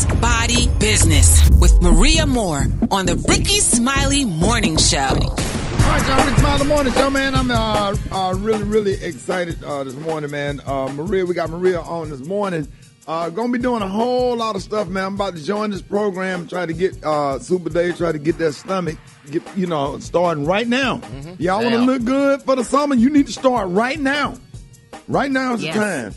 mind, body, business with Maria Moore on the Rickey Smiley Morning Show. All right, y'all, Rickey Smiley Morning Show, man. I'm really excited this morning, man. We got Maria on this morning. Gonna be doing a whole lot of stuff, man. I'm about to join this program, try to get Super Day, try to get that stomach, starting right now. Mm-hmm. Y'all want to look good for the summer? You need to start right now. Right now is the time.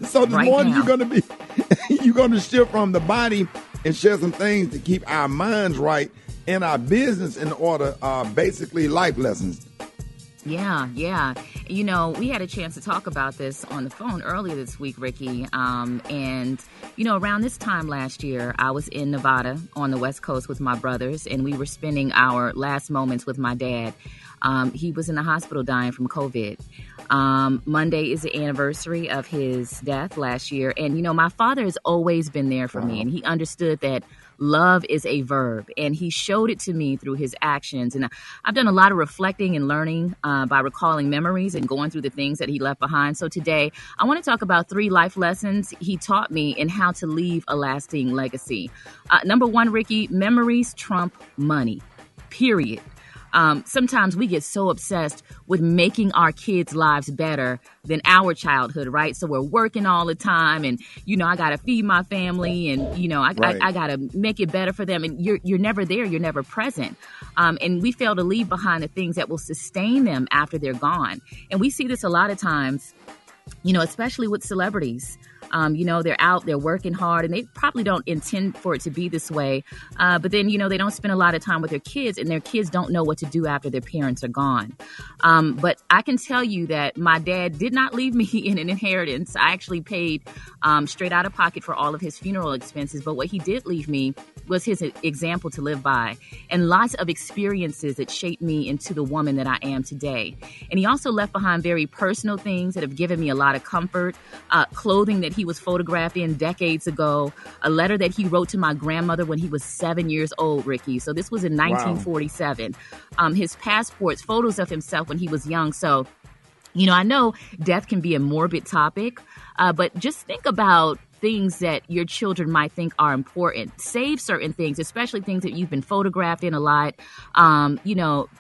So this morning you're gonna shift from the body and share some things to keep our minds right and our business in order. Basically, life lessons. Yeah. We had a chance to talk about this on the phone earlier this week, Rickey. And around this time last year, I was in Nevada on the West Coast with my brothers, and we were spending our last moments with my dad. He was in the hospital dying from COVID. Monday is the anniversary of his death last year. And, my father has always been there for me, and he understood that love is a verb, and he showed it to me through his actions. And I've done a lot of reflecting and learning by recalling memories and going through the things that he left behind. So today, I want to talk about 3 life lessons he taught me in how to leave a lasting legacy. Number 1, Rickey, memories trump money, period. Sometimes we get so obsessed with making our kids' lives better than our childhood, right? So we're working all the time, and, I got to feed my family, and, I got to make it better for them. And you're never there. You're never present. And we fail to leave behind the things that will sustain them after they're gone. And we see this a lot of times, especially with celebrities. They're out, they're working hard, and they probably don't intend for it to be this way. But then, they don't spend a lot of time with their kids, and their kids don't know what to do after their parents are gone. But I can tell you that my dad did not leave me in an inheritance. I actually paid straight out of pocket for all of his funeral expenses. But what he did leave me was his example to live by, and lots of experiences that shaped me into the woman that I am today. And he also left behind very personal things that have given me a lot of comfort, clothing that he was photographed in decades ago, a letter that he wrote to my grandmother when he was 7 years old, Rickey. So this was in 1947. Wow. His passports, photos of himself when he was young. So, I know death can be a morbid topic, but just think about things that your children might think are important. Save certain things, especially things that you've been photographed in a lot,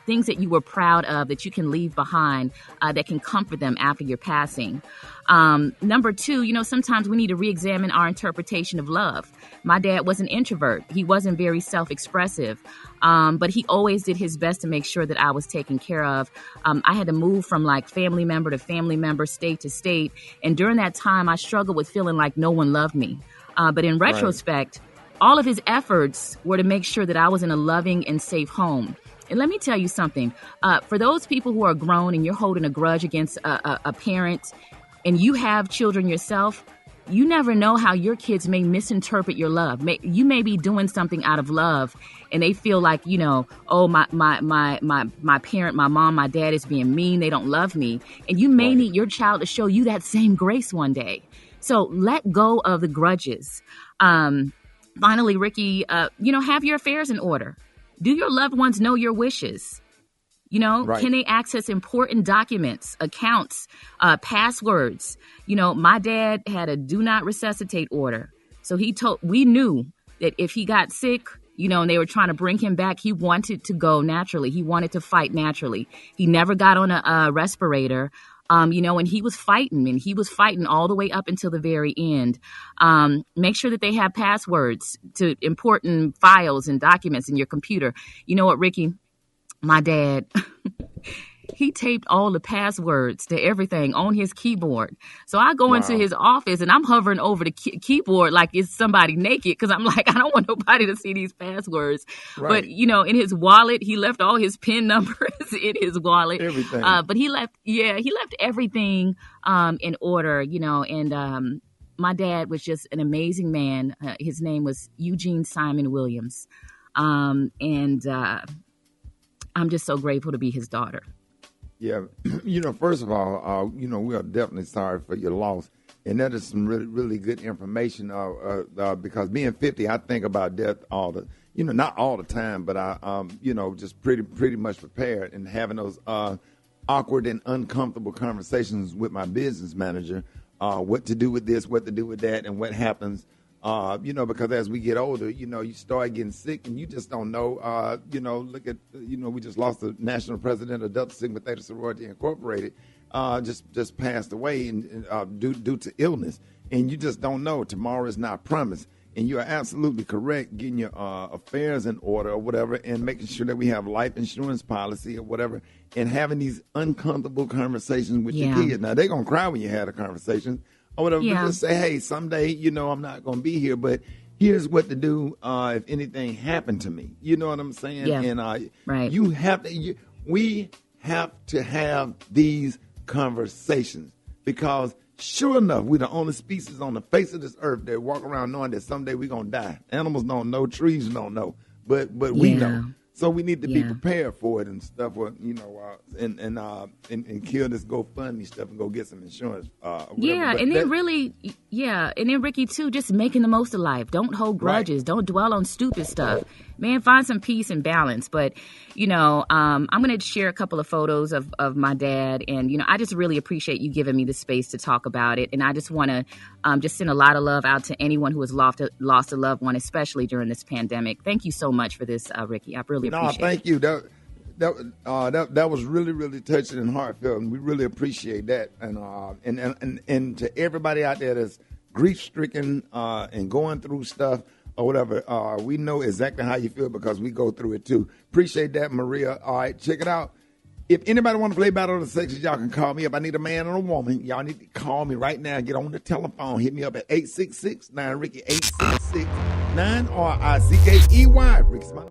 things that you were proud of that you can leave behind that can comfort them after your passing. Number 2, sometimes we need to re-examine our interpretation of love. My dad was an introvert. He wasn't very self-expressive, but he always did his best to make sure that I was taken care of. I had to move from family member to family member, state to state. And during that time, I struggled with feeling like no one loved me. But in retrospect, all of his efforts were to make sure that I was in a loving and safe home. And let me tell you something. For those people who are grown and you're holding a grudge against a parent, and you have children yourself, you never know how your kids may misinterpret your love. You may be doing something out of love, and they feel like, oh, my parent, my mom, my dad is being mean. They don't love me. And you may need your child to show you that same grace one day. So let go of the grudges. Finally, Rickey, have your affairs in order. Do your loved ones know your wishes? Can they access important documents, accounts, passwords? My dad had a do not resuscitate order. So we knew that if he got sick, and they were trying to bring him back, he wanted to go naturally. He wanted to fight naturally. He never got on a respirator. And he was fighting all the way up until the very end. Make sure that they have passwords to important files and documents in your computer. You know what, Rickey? My dad, he taped all the passwords to everything on his keyboard. So I go into his office and I'm hovering over the keyboard like it's somebody naked, because I'm like, I don't want nobody to see these passwords. Right. But, in his wallet, he left all his PIN numbers in his wallet. Everything. But he left everything in order, and my dad was just an amazing man. His name was Eugene Simon Williams. I'm just so grateful to be his daughter. Yeah. First of all, we are definitely sorry for your loss. And that is some really, really good information because being 50, I think about death not all the time, but I, just pretty much prepared, and having those awkward and uncomfortable conversations with my business manager, what to do with this, what to do with that, and what happens Because as we get older, you start getting sick and you just don't know. Look at, we just lost the national president of Delta Sigma Theta Sorority Incorporated, just passed away due to illness. And you just don't know. Tomorrow is not promised. And you are absolutely correct, getting your affairs in order or whatever, and making sure that we have life insurance policy or whatever, and having these uncomfortable conversations with your kids. Now, they're going to cry when you have a conversation or whatever, but just say, hey, someday, I'm not going to be here, but here's what to do if anything happened to me. You know what I'm saying? Yeah. And right. We have to have these conversations because sure enough, we're the only species on the face of this earth that walk around knowing that someday we're going to die. Animals don't know, trees don't know, but we know. So we need to be prepared for it and stuff, and kill this GoFundMe stuff and go get some insurance. And then Ricky too, just making the most of life. Don't hold grudges. Right. Don't dwell on stupid stuff. Man, find some peace and balance. But I'm going to share a couple of photos of my dad, and I just really appreciate you giving me the space to talk about it. And I just want to just send a lot of love out to anyone who has lost a loved one, especially during this pandemic. Thank you so much for this, Ricky. I really appreciate it. Thank you. That was really, really touching and heartfelt, and we really appreciate that. And to everybody out there that's grief stricken and going through stuff or whatever, we know exactly how you feel because we go through it too. Appreciate that, Maria. All right, check it out. If anybody want to play Battle of the Sexes, y'all can call me up. I need a man or a woman. Y'all need to call me right now. Get on the telephone. Hit me up at 866-9-RICKY, 866-9-RICKEY. Rickey Smiley.